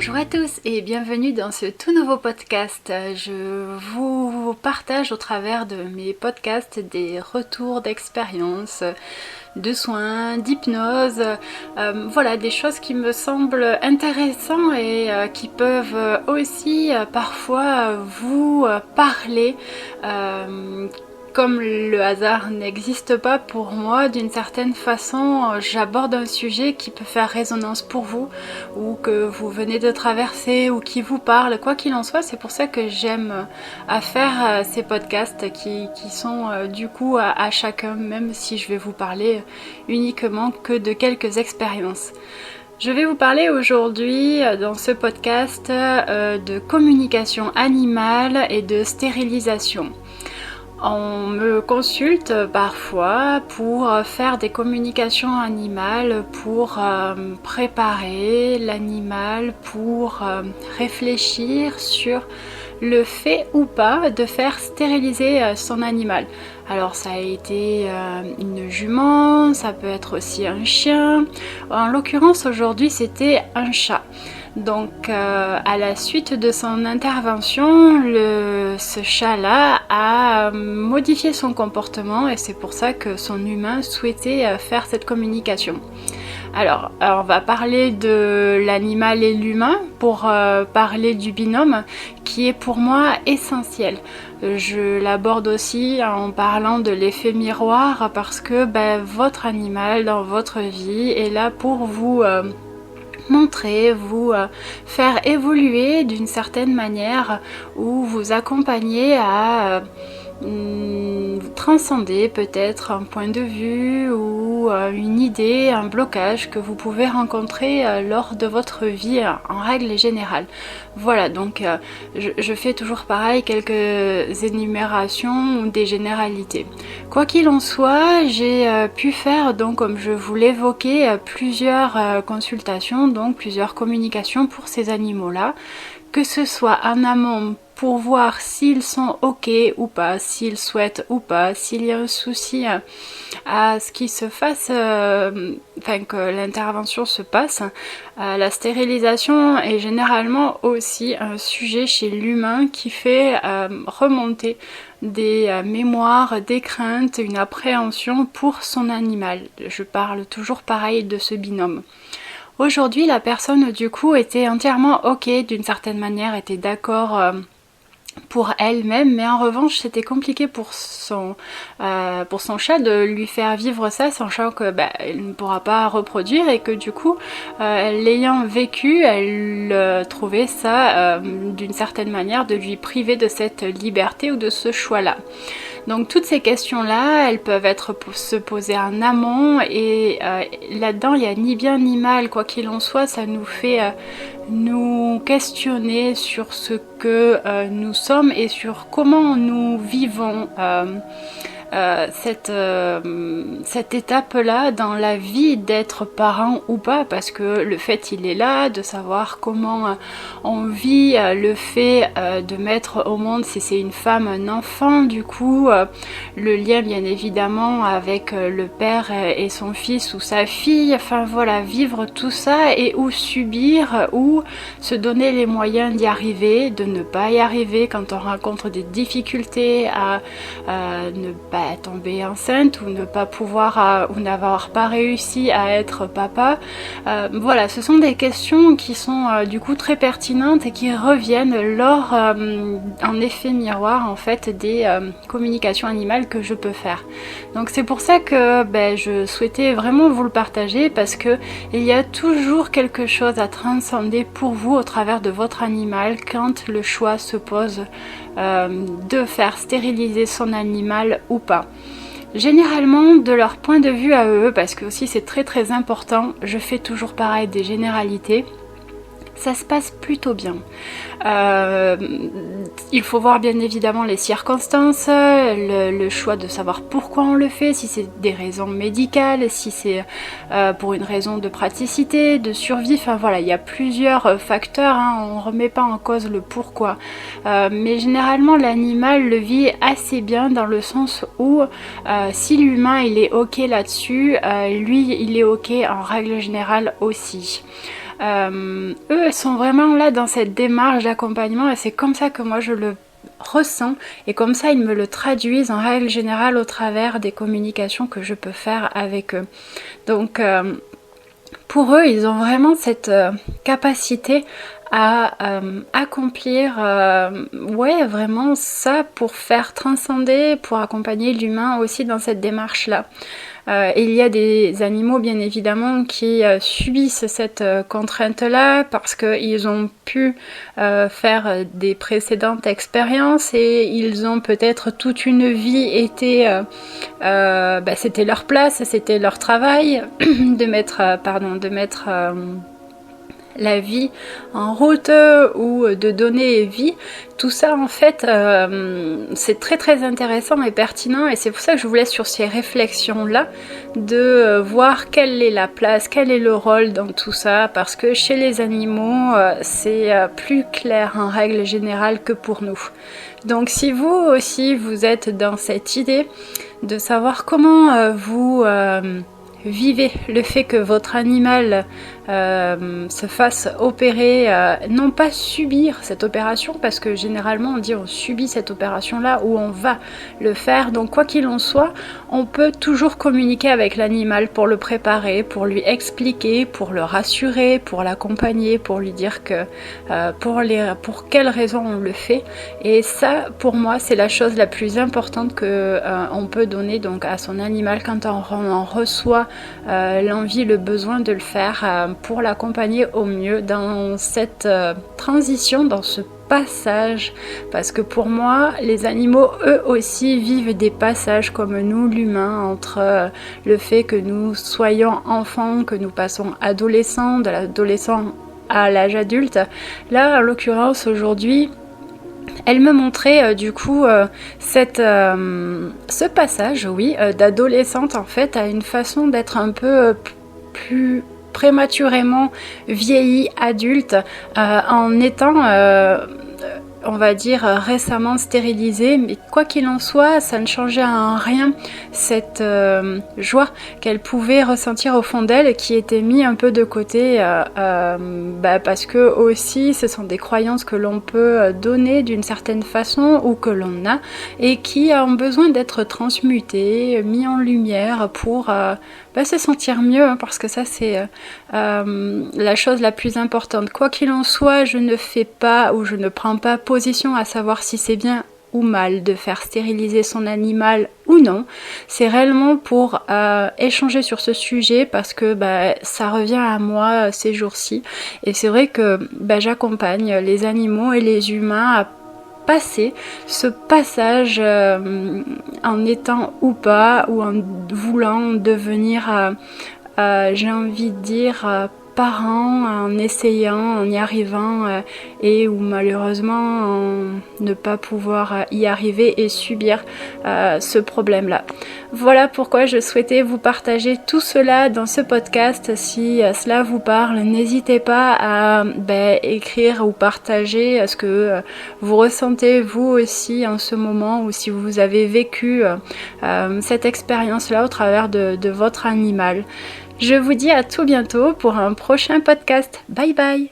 Bonjour à tous et bienvenue dans ce tout nouveau podcast. Je vous partage au travers de mes podcasts des retours d'expérience, de soins, d'hypnose, voilà des choses qui me semblent intéressantes et qui peuvent aussi parfois vous parler. Comme le hasard n'existe pas pour moi, d'une certaine façon, j'aborde un sujet qui peut faire résonance pour vous, ou que vous venez de traverser, ou qui vous parle, quoi qu'il en soit. C'est pour ça que j'aime à faire ces podcasts qui sont du coup à chacun, même si je vais vous parler uniquement que de quelques expériences. Je vais vous parler aujourd'hui dans ce podcast de communication animale et de stérilisation. On me consulte parfois pour faire des communications animales, pour préparer l'animal, pour réfléchir sur le fait ou pas de faire stériliser son animal. Alors ça a été une jument, ça peut être aussi un chien. En l'occurrence aujourd'hui c'était un chat. Donc à la suite de son intervention, ce chat-là a modifié son comportement et c'est pour ça que son humain souhaitait faire cette communication. Alors, on va parler de l'animal et l'humain pour parler du binôme qui est pour moi essentiel. Je l'aborde aussi en parlant de l'effet miroir parce que votre animal dans votre vie est là pour vous montrer, vous faire évoluer d'une certaine manière ou vous accompagner à transcender peut-être un point de vue ou une idée, un blocage que vous pouvez rencontrer lors de votre vie en règle générale. Voilà, donc je fais toujours pareil, quelques énumérations ou des généralités. Quoi qu'il en soit, j'ai pu faire, donc comme je vous l'évoquais, plusieurs consultations, donc plusieurs communications pour ces animaux-là, que ce soit en amont pour voir s'ils sont ok ou pas, s'ils souhaitent ou pas, s'il y a un souci à ce qui se fasse, que l'intervention se passe. La stérilisation est généralement aussi un sujet chez l'humain qui fait remonter des mémoires, des craintes, une appréhension pour son animal. Je parle toujours pareil de ce binôme. Aujourd'hui, la personne du coup était entièrement ok d'une certaine manière, était d'accord pour elle-même, mais en revanche c'était compliqué pour son chat de lui faire vivre ça, sachant que elle ne pourra pas reproduire et que du coup l'ayant vécu, elle trouvait ça d'une certaine manière de lui priver de cette liberté ou de ce choix-là. Donc toutes ces questions-là, elles peuvent se poser en amont et là-dedans, il n'y a ni bien ni mal, quoi qu'il en soit, ça nous fait nous questionner sur ce que nous sommes et sur comment nous vivons cette étape-là dans la vie d'être parent ou pas, parce que le fait il est là, de savoir comment on vit le fait de mettre au monde, si c'est une femme, un enfant, du coup le lien bien évidemment avec le père et son fils ou sa fille, enfin voilà, vivre tout ça et ou subir ou se donner les moyens d'y arriver, de ne pas y arriver quand on rencontre des difficultés à ne pas tomber enceinte ou ne pas pouvoir ou n'avoir pas réussi à être papa. Voilà, ce sont des questions qui sont du coup très pertinentes et qui reviennent lors en effet miroir en fait des communications animales que je peux faire. Donc c'est pour ça que je souhaitais vraiment vous le partager, parce que il y a toujours quelque chose à transcender pour vous au travers de votre animal quand le choix se pose de faire stériliser son animal ou pas. Généralement, de leur point de vue à eux, parce que aussi c'est très très important, je fais toujours pareil des généralités, ça se passe plutôt bien. Il faut voir bien évidemment les circonstances, le choix de savoir pourquoi on le fait, si c'est des raisons médicales, si c'est pour une raison de praticité, de survie, enfin voilà, il y a plusieurs facteurs, on ne remet pas en cause le pourquoi. Mais généralement l'animal le vit assez bien dans le sens où si l'humain il est ok là-dessus, lui il est ok en règle générale aussi. eux sont vraiment là dans cette démarche d'accompagnement et c'est comme ça que moi je le ressens et comme ça ils me le traduisent en règle générale au travers des communications que je peux faire avec eux. Donc pour eux, ils ont vraiment cette capacité à accomplir vraiment ça pour faire transcender, pour accompagner l'humain aussi dans cette démarche-là. Il y a des animaux bien évidemment qui subissent cette contrainte-là parce qu'ils ont pu faire des précédentes expériences et ils ont peut-être toute une vie été c'était leur place, c'était leur travail de mettre la vie en route ou de donner vie. Tout ça en fait c'est très très intéressant et pertinent et c'est pour ça que je vous laisse sur ces réflexions là de voir quelle est la place, quel est le rôle dans tout ça parce que chez les animaux c'est plus clair en règle générale que pour nous. Donc si vous aussi vous êtes dans cette idée de savoir comment vous vivez le fait que votre animal se fasse opérer, non pas subir cette opération, parce que généralement on dit on subit cette opération là ou on va le faire, donc quoi qu'il en soit, on peut toujours communiquer avec l'animal pour le préparer, pour lui expliquer, pour le rassurer, pour l'accompagner, pour lui dire que pour quelles raisons on le fait, et ça pour moi c'est la chose la plus importante que on peut donner donc à son animal quand on reçoit l'envie, le besoin de le faire pour l'accompagner au mieux dans cette transition, dans ce passage, parce que pour moi les animaux eux aussi vivent des passages comme nous l'humain, entre le fait que nous soyons enfants, que nous passons adolescents, de l'adolescent à l'âge adulte. Là en l'occurrence aujourd'hui elle me montrait ce passage d'adolescente en fait à une façon d'être un peu plus prématurément vieillie adulte en étant on va dire récemment stérilisée, mais quoi qu'il en soit, ça ne changeait en rien cette joie qu'elle pouvait ressentir au fond d'elle, qui était mise un peu de côté parce que aussi ce sont des croyances que l'on peut donner d'une certaine façon ou que l'on a et qui ont besoin d'être transmutées, mis en lumière pour se sentir mieux, parce que ça c'est la chose la plus importante. Quoi qu'il en soit, je ne fais pas ou je ne prends pas position à savoir si c'est bien ou mal de faire stériliser son animal ou non. C'est réellement pour échanger sur ce sujet parce que ça revient à moi ces jours-ci et c'est vrai que j'accompagne les animaux et les humains à passer ce passage en étant ou pas ou en voulant devenir j'ai envie de dire parents, en essayant, en y arrivant et ou malheureusement en ne pas pouvoir y arriver et subir ce problème là. Voilà pourquoi je souhaitais vous partager tout cela dans ce podcast. Si cela vous parle, n'hésitez pas à écrire ou partager ce que vous ressentez vous aussi en ce moment, ou si vous avez vécu cette expérience là au travers de votre animal. Je vous dis à tout bientôt pour un prochain podcast. Bye bye!